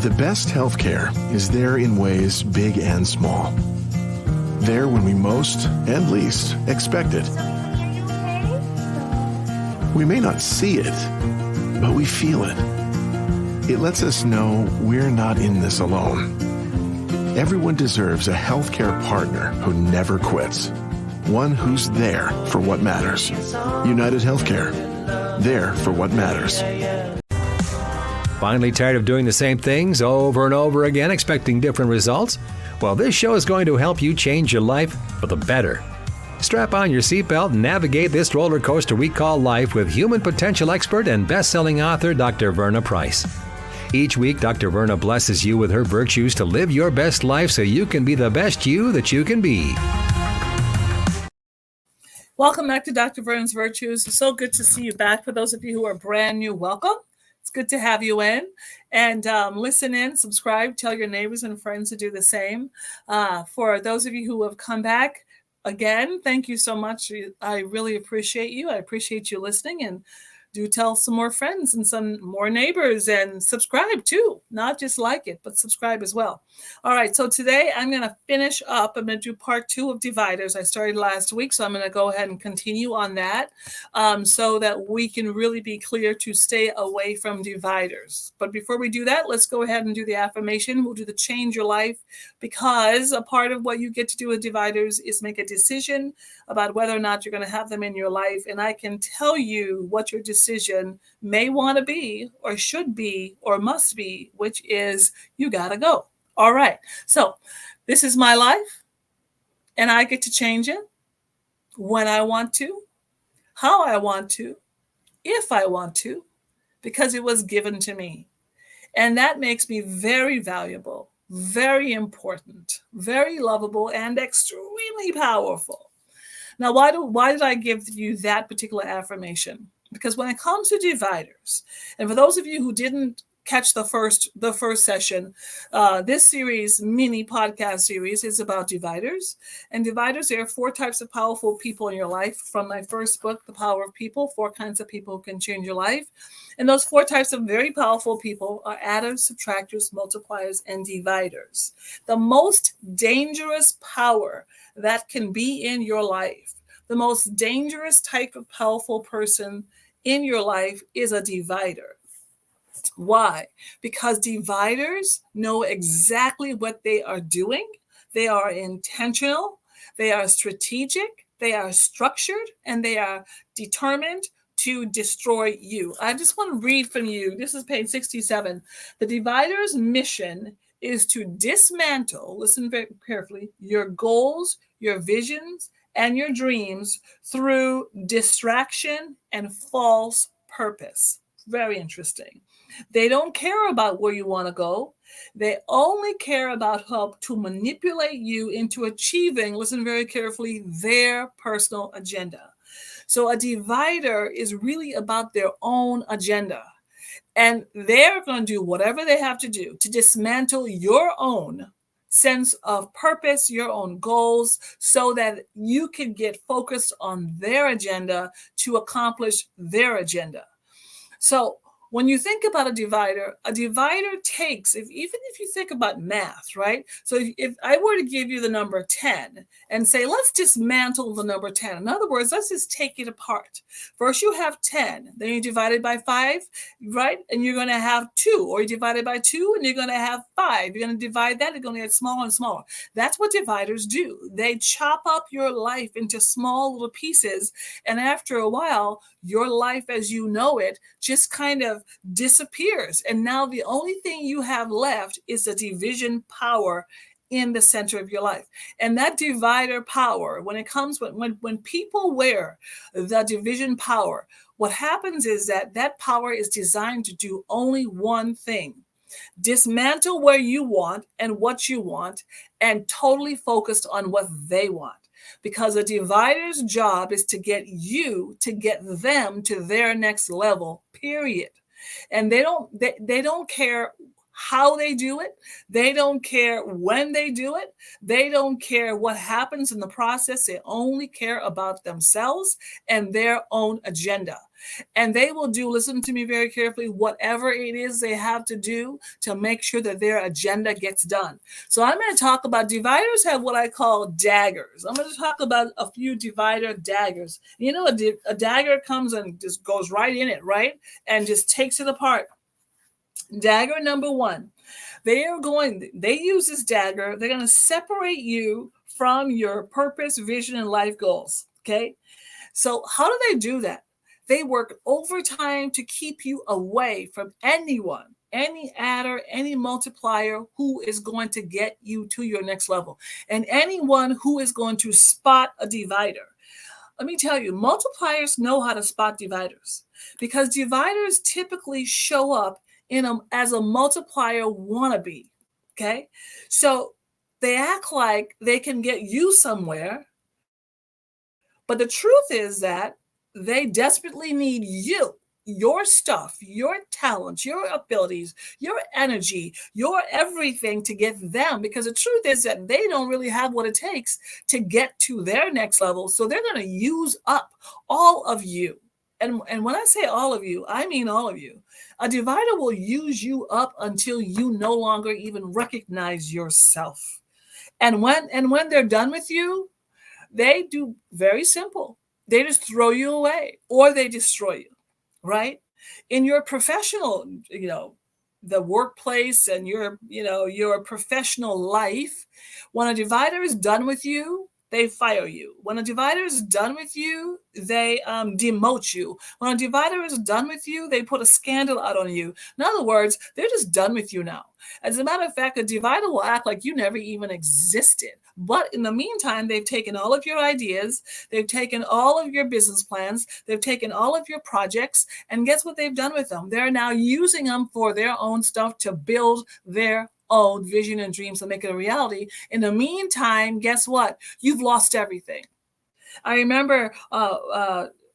The best healthcare is there in ways big and small. There when we most and least expect it. We may not see it, but we feel it. It lets us know we're not in this alone. Everyone deserves a healthcare partner who never quits. One who's there for what matters. United Healthcare. There for what matters. Finally tired of doing the same things over and over again, expecting different results? Well, this show is going to help you change your life for the better. Strap on your seatbelt and navigate this roller coaster we call life with human potential expert and best-selling author Dr. Verna Price. Each week, Dr. Verna blesses you with her virtues to live your best life so you can be the best you that you can be. Welcome back to Dr. Verna's Virtues. It's so good to see you back. For those of you who are brand new, welcome. It's good to have you in. And listen in, subscribe, tell your neighbors and friends to do the same. For those of you who have come back, again, thank you so much. I really appreciate you. I appreciate you listening, and do tell some more friends and some more neighbors, and subscribe too. Not just like it, but subscribe as well. All right, so today I'm going to finish up. I'm going to do part 2 of dividers. I started last week, so I'm going to go ahead and continue on that so that we can really be clear to stay away from dividers. But before we do that, let's go ahead and do the affirmation. We'll do the change your life, because a part of what you get to do with dividers is make a decision about whether or not you're going to have them in your life. And I can tell you what your decision may want to be, or should be, or must be, which is you got to go. All right. So this is my life, and I get to change it when I want to, how I want to, if I want to, because it was given to me. And that makes me very valuable, very important, very lovable, and extremely powerful. Now, why did I give you that particular affirmation? Because when it comes to dividers, and for those of you who didn't catch the first session, this series, mini podcast series, is about dividers. And dividers, there are 4 types of powerful people in your life. From my first book, The Power of People, 4 kinds of people who can change your life. And those 4 types of very powerful people are adders, subtractors, multipliers, and dividers. The most dangerous power that can be in your life, the most dangerous type of powerful person in your life is a divider. Why? Because dividers know exactly what they are doing. They are intentional, they are strategic, they are structured, and they are determined to destroy you. I just want to read from you. This is page 67. The divider's mission is to dismantle, listen very carefully, your goals, your visions, and your dreams through distraction and false purpose. Very interesting. They don't care about where you want to go. They only care about how to manipulate you into achieving, listen very carefully, their personal agenda. So a divider is really about their own agenda. And they're going to do whatever they have to do to dismantle your own sense of purpose, your own goals, so that you can get focused on their agenda to accomplish their agenda. So when you think about a divider takes, even if you think about math, right? So if I were to give you the number 10 and say, let's dismantle the number 10. In other words, let's just take it apart. First you have 10, then you divide it by 5, right? And you're going to have 2, or you divide it by 2 and you're going to have 5. You're going to divide that, you're going to get smaller and smaller. That's what dividers do. They chop up your life into small little pieces. And after a while, your life as you know it just kind of disappears. And now the only thing you have left is the division power in the center of your life. And that divider power, when people wear the division power, what happens is that power is designed to do only one thing: dismantle where you want and what you want, and totally focused on what they want. Because a divider's job is to get them to their next level, period. And they don't care how they do it. They don't care when they do it. They don't care what happens in the process. They only care about themselves and their own agenda. And they will do, listen to me very carefully, whatever it is they have to do to make sure that their agenda gets done. So I'm going to talk about dividers have what I call daggers. I'm going to talk about a few divider daggers. You know, a dagger comes and just goes right in it, right? And just takes it apart. Dagger number one, they use this dagger. They're going to separate you from your purpose, vision, and life goals. Okay. So how do they do that? They work overtime to keep you away from anyone, any adder, any multiplier who is going to get you to your next level, and anyone who is going to spot a divider. Let me tell you, multipliers know how to spot dividers because dividers typically show up as a multiplier wannabe. Okay. So they act like they can get you somewhere. But the truth is that they desperately need you, your stuff, your talents, your abilities, your energy, your everything to get them. Because the truth is that they don't really have what it takes to get to their next level. So they're going to use up all of you. And when I say all of you, I mean all of you. A divider will use you up until you no longer even recognize yourself. And when they're done with you, they do very simple. They just throw you away or they destroy you, right? In your professional, the workplace and your professional life, when a divider is done with you, they fire you. When a divider is done with you, they demote you. When a divider is done with you, they put a scandal out on you. In other words, they're just done with you now. As a matter of fact, a divider will act like you never even existed. But in the meantime, they've taken all of your ideas, they've taken all of your business plans, they've taken all of your projects, and guess what they've done with them? They're now using them for their own stuff to build their own vision and dreams to make it a reality. In the meantime, guess what? You've lost everything. I remember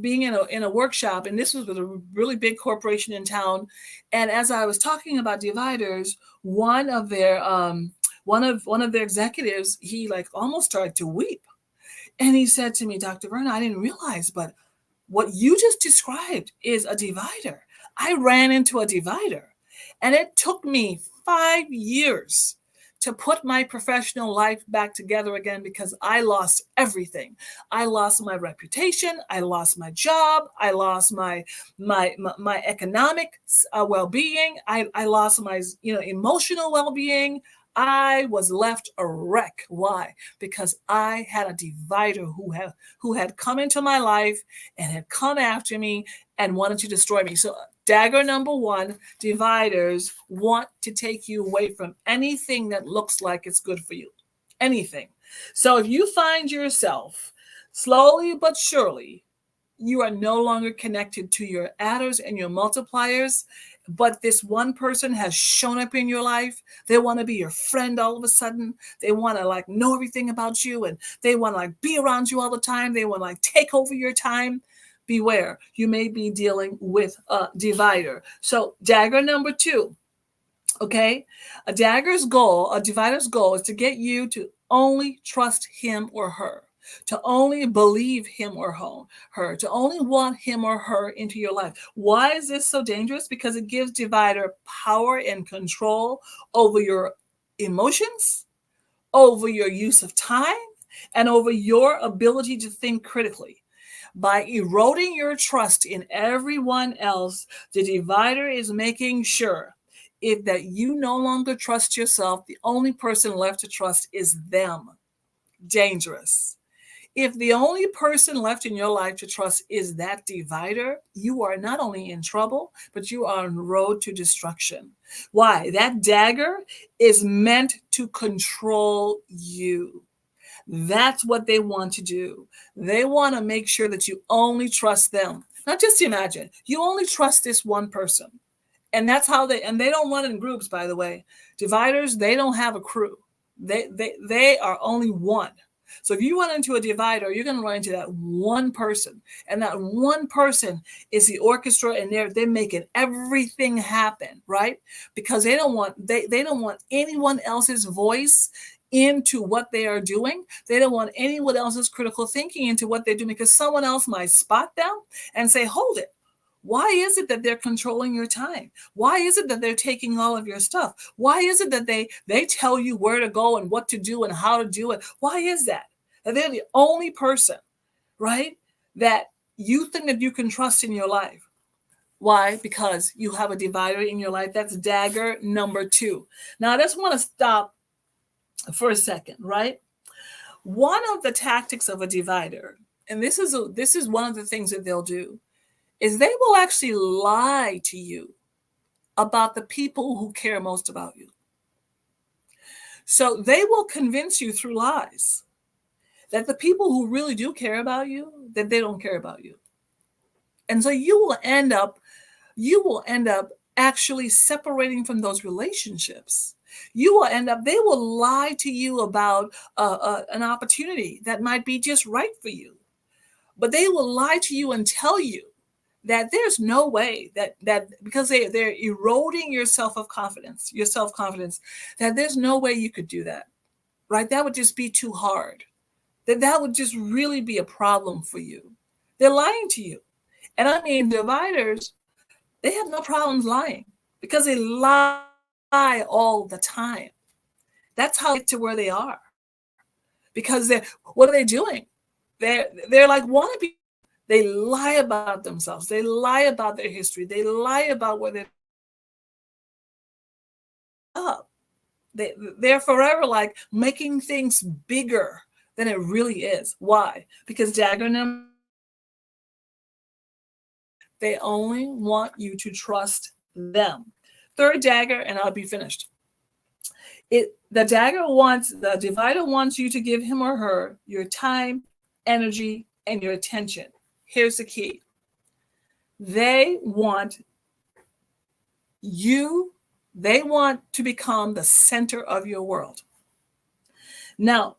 being in a workshop, and this was with a really big corporation in town. And as I was talking about dividers, one of their executives, he like almost started to weep. And he said to me, Dr. Verna, I didn't realize, but what you just described is a divider. I ran into a divider, and it took me 5 years to put my professional life back together again because I lost everything. I lost my reputation. I lost my job. I lost my economic well-being. I lost my emotional well-being. I was left a wreck. Why? Because I had a divider who had come into my life and had come after me and wanted to destroy me. So dagger number one, dividers want to take you away from anything that looks like it's good for you. Anything. So if you find yourself slowly but surely, you are no longer connected to your adders and your multipliers, but this one person has shown up in your life. They want to be your friend all of a sudden. They want to know everything about you, and they want to be around you all the time. They want to take over your time. Beware, you may be dealing with a divider. So dagger number two, okay? A divider's goal is to get you to only trust him or her, to only believe him or her, to only want him or her into your life. Why is this so dangerous? Because it gives divider power and control over your emotions, over your use of time, and over your ability to think critically. By eroding your trust in everyone else, the divider is making sure that you no longer trust yourself. The only person left to trust is them. Dangerous. If the only person left in your life to trust is that divider, you are not only in trouble, but you are on the road to destruction. Why? That dagger is meant to control you. That's what they want to do. They want to make sure that you only trust them. Now just imagine, you only trust this one person. And that's how they don't run in groups, by the way. Dividers, they don't have a crew. They are only one. So if you run into a divider, you're going to run into that one person. And that one person is the orchestra, and they're making everything happen, right? Because they don't want anyone else's voice into what they are doing. They don't want anyone else's critical thinking into what they're doing, because someone else might spot them and say, hold it. Why is it that they're controlling your time? Why is it that they're taking all of your stuff? Why is it that they tell you where to go and what to do and how to do it? Why is that? That they're the only person, right, that you think that you can trust in your life. Why? Because you have a divider in your life. That's dagger number 2. Now, I just want to stop for a second, right? One of the tactics of a divider, and this is one of the things that they'll do, is they will actually lie to you about the people who care most about you. So they will convince you through lies that the people who really do care about you, that they don't care about you. And so you will end up actually separating from those relationships. They will lie to you about an opportunity that might be just right for you. But they will lie to you and tell you that there's no way that because they're eroding your self-confidence, that there's no way you could do that, right? That would just be too hard. That would just really be a problem for you. They're lying to you. And I mean, dividers, they have no problems lying because they lie all the time. That's how they get to where they are. Because what are they doing? They're like wannabe. They lie about themselves. They lie about their history. They lie about where they're up. They're forever like making things bigger than it really is. Why? Because dagger number, they only want you to trust them. Third dagger, and I'll be finished. The divider wants you to give him or her your time, energy, and your attention. Here's the key. They want to become the center of your world. Now,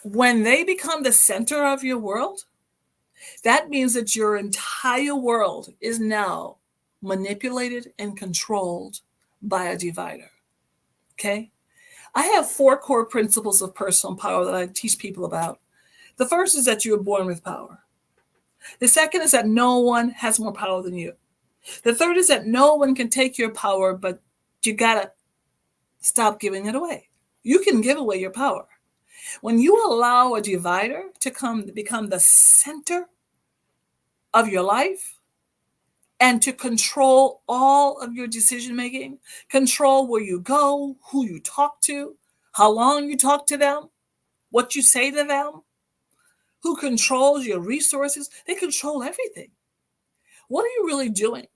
when they become the center of your world, that means that your entire world is now manipulated and controlled by a divider. Okay? I have 4 core principles of personal power that I teach people about. The first is that you were born with power. The second is that no one has more power than you. The third is that no one can take your power, but you gotta stop giving it away. You can give away your power. When you allow a divider to become the center of your life and to control all of your decision making, control where you go, who you talk to, how long you talk to them, what you say to them, who controls your resources, they control everything. What are you really doing?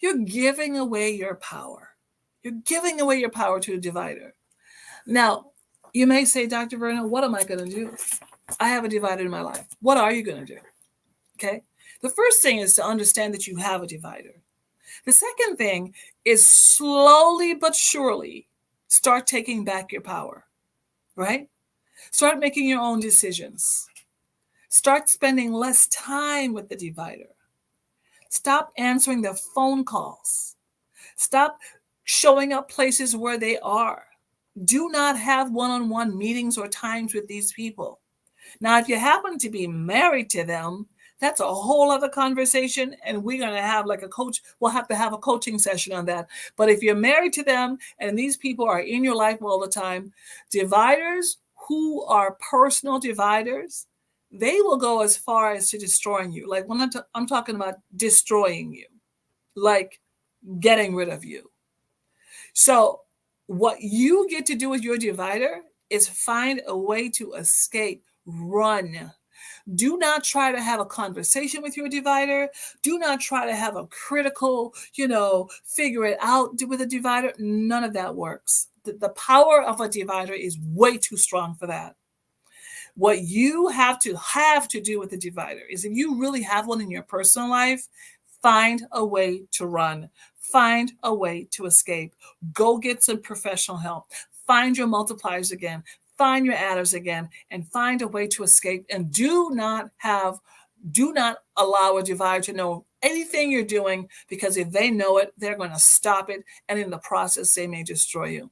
You're giving away your power. You're giving away your power to a divider. Now, you may say, Dr. Verna, what am I going to do? I have a divider in my life. What are you going to do? Okay. The first thing is to understand that you have a divider. The second thing is slowly but surely start taking back your power, right? Start making your own decisions. Start spending less time with the divider. Stop answering their phone calls. Stop showing up places where they are. Do not have one-on-one meetings or times with these people. Now, if you happen to be married to them, that's a whole other conversation, and we're going to have like a coach. We'll have to have a coaching session on that. But if you're married to them and these people are in your life all the time, dividers who are personal dividers, they will go as far as to destroying you. Like when I'm talking about destroying you, like getting rid of you. So what you get to do with your divider is find a way to escape, run. Do not try to have a conversation with your divider. Do not try to have a critical, figure it out with a divider. None of that works. The power of a divider is way too strong for that. What you have to do with the divider is, if you really have one in your personal life, find a way to run. Find a way to escape. Go get some professional help. Find your multipliers again. Find your adders again, and find a way to escape. And do not allow a divider to know anything you're doing, because if they know it, they're going to stop it. And in the process, they may destroy you.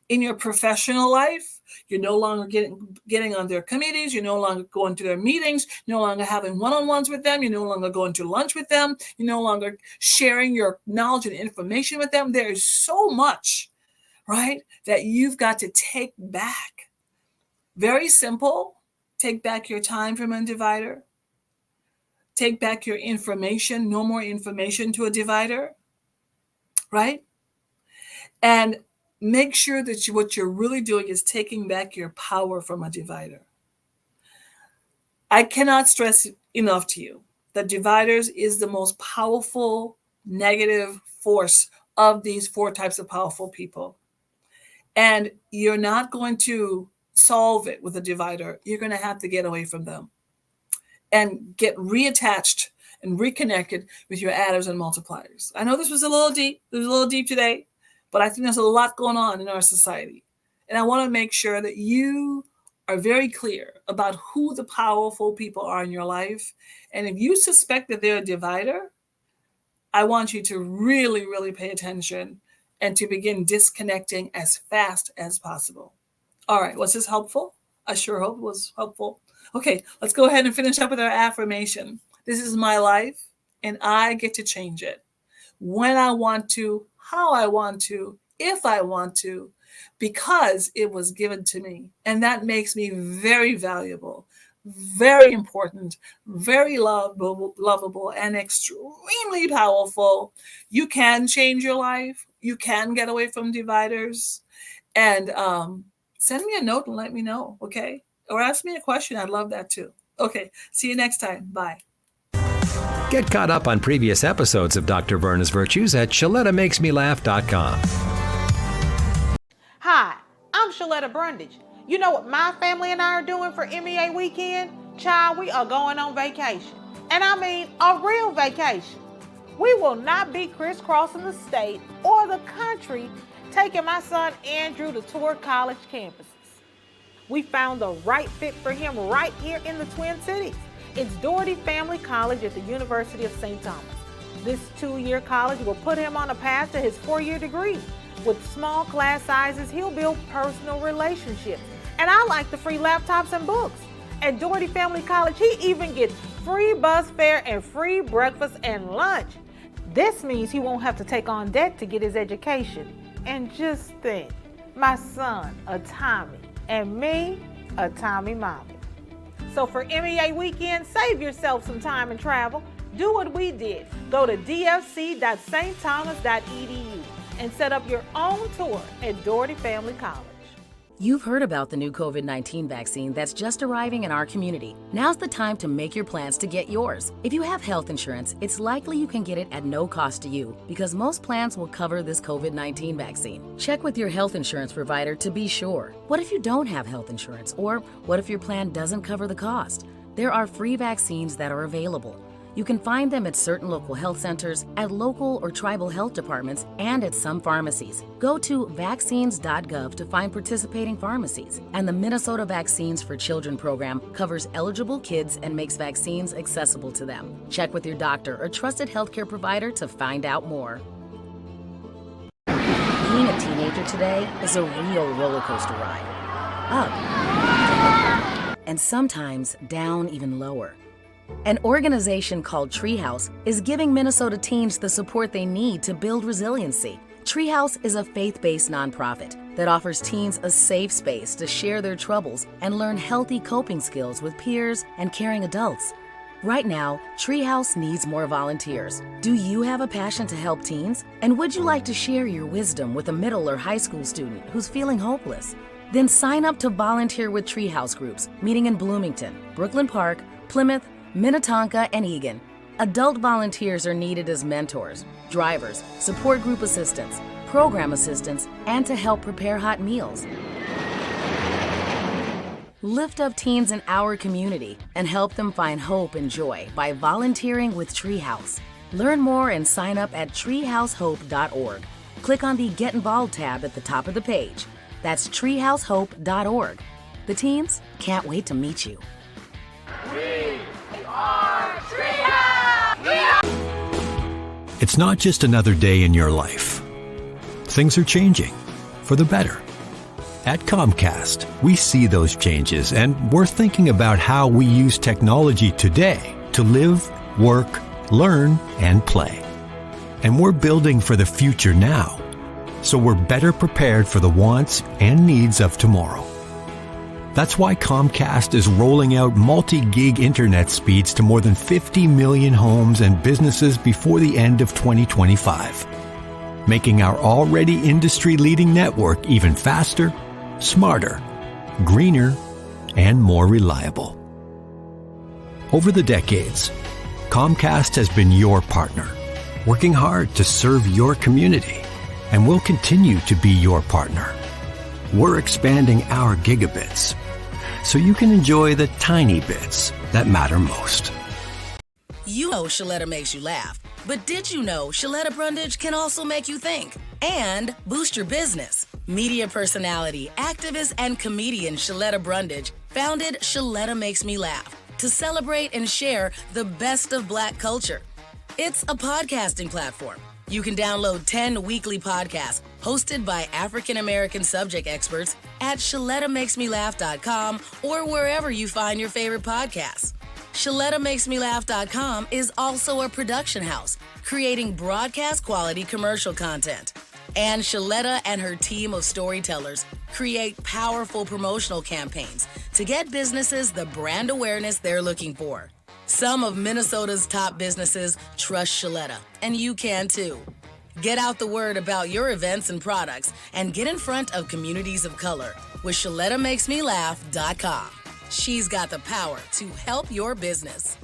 In your professional life, you're no longer getting on their committees. You're no longer going to their meetings. You're no longer having one-on-ones with them. You're no longer going to lunch with them. You're no longer sharing your knowledge and information with them. There is so much, right, that you've got to take back. Very simple. Take back your time from a divider. Take back your information. No more information to a divider, right? And make sure that what you're really doing is taking back your power from a divider. I cannot stress enough to you that dividers is the most powerful negative force of these 4 types of powerful people. And you're not going to solve it with a divider. You're going to have to get away from them and get reattached and reconnected with your adders and multipliers. I know this was a little deep. It was a little deep today, but I think there's a lot going on in our society. And I want to make sure that you are very clear about who the powerful people are in your life. And if you suspect that they're a divider, I want you to really, really pay attention and to begin disconnecting as fast as possible. All right, was this helpful? I sure hope it was helpful. Okay, let's go ahead and finish up with our affirmation. This is my life, and I get to change it when I want to, how I want to, if I want to, because it was given to me. And that makes me very valuable, very important, very lovable, and extremely powerful. You can change your life. You can get away from dividers. And send me a note and let me know, okay? Or ask me a question. I'd love that too. Okay, see you next time. Bye. Get caught up on previous episodes of Dr. Verna's Virtues at ShalettaMakesMeLaugh.com. Hi, I'm Shaletta Brundage. You know what my family and I are doing for MEA weekend? Child, we are going on vacation. And I mean a real vacation. We will not be crisscrossing the state or the country taking my son Andrew to tour college campuses. We found the right fit for him right here in the Twin Cities. It's Doherty Family College at the University of St. Thomas. This 2-year college will put him on a path to his 4-year degree. With small class sizes, he'll build personal relationships. And I like the free laptops and books. At Doherty Family College, he even gets free bus fare and free breakfast and lunch. This means he won't have to take on debt to get his education. And just think, my son, a Tommy, and me, a Tommy mommy. So for MEA weekend, save yourself some time and travel. Do what we did. Go to dfc.stthomas.edu and set up your own tour at Doherty Family College. You've heard about the new COVID-19 vaccine that's just arriving in our community. Now's the time to make your plans to get yours. If you have health insurance, it's likely you can get it at no cost to you because most plans will cover this COVID-19 vaccine. Check with your health insurance provider to be sure. What if you don't have health insurance? Or what if your plan doesn't cover the cost? There are free vaccines that are available. You can find them at certain local health centers, at local or tribal health departments, and at some pharmacies. Go to vaccines.gov to find participating pharmacies. And the Minnesota Vaccines for Children program covers eligible kids and makes vaccines accessible to them. Check with your doctor or trusted healthcare provider to find out more. Being a teenager today is a real roller coaster ride. Up, and sometimes down even lower. An organization called Treehouse is giving Minnesota teens the support they need to build resiliency. Treehouse is a faith-based nonprofit that offers teens a safe space to share their troubles and learn healthy coping skills with peers and caring adults. Right now, Treehouse needs more volunteers. Do you have a passion to help teens? And would you like to share your wisdom with a middle or high school student who's feeling hopeless? Then sign up to volunteer with Treehouse groups meeting in Bloomington, Brooklyn Park, Plymouth, Minnetonka, and Eagan. Adult volunteers are needed as mentors, drivers, support group assistants, program assistants, and to help prepare hot meals. Lift up teens in our community and help them find hope and joy by volunteering with Treehouse. Learn more and sign up at treehousehope.org. Click on the Get Involved tab at the top of the page. That's treehousehope.org. The teens can't wait to meet you. It's not just another day in your life. Things are changing for the better. At Comcast, we see those changes, and we're thinking about how we use technology today to live, work, learn, and play. And we're building for the future now, so we're better prepared for the wants and needs of tomorrow. That's why Comcast is rolling out multi-gig internet speeds to more than 50 million homes and businesses before the end of 2025, making our already industry-leading network even faster, smarter, greener, and more reliable. Over the decades, Comcast has been your partner, working hard to serve your community, and will continue to be your partner. We're expanding our gigabits so you can enjoy the tiny bits that matter most. You know Shaletta makes you laugh, but did you know Shaletta Brundage can also make you think and boost your business? Media personality, activist, and comedian Shaletta Brundage founded Shaletta Makes Me Laugh to celebrate and share the best of Black culture. It's a podcasting platform. You can download 10 weekly podcasts hosted by African American subject experts at ShalettaMakesMeLaugh.com or wherever you find your favorite podcasts. ShalettaMakesMeLaugh.com is also a production house creating broadcast quality commercial content. And Shaletta and her team of storytellers create powerful promotional campaigns to get businesses the brand awareness they're looking for. Some of Minnesota's top businesses trust Shaletta, and you can too. Get out the word about your events and products and get in front of communities of color with ShalettaMakesMeLaugh.com. She's got the power to help your business.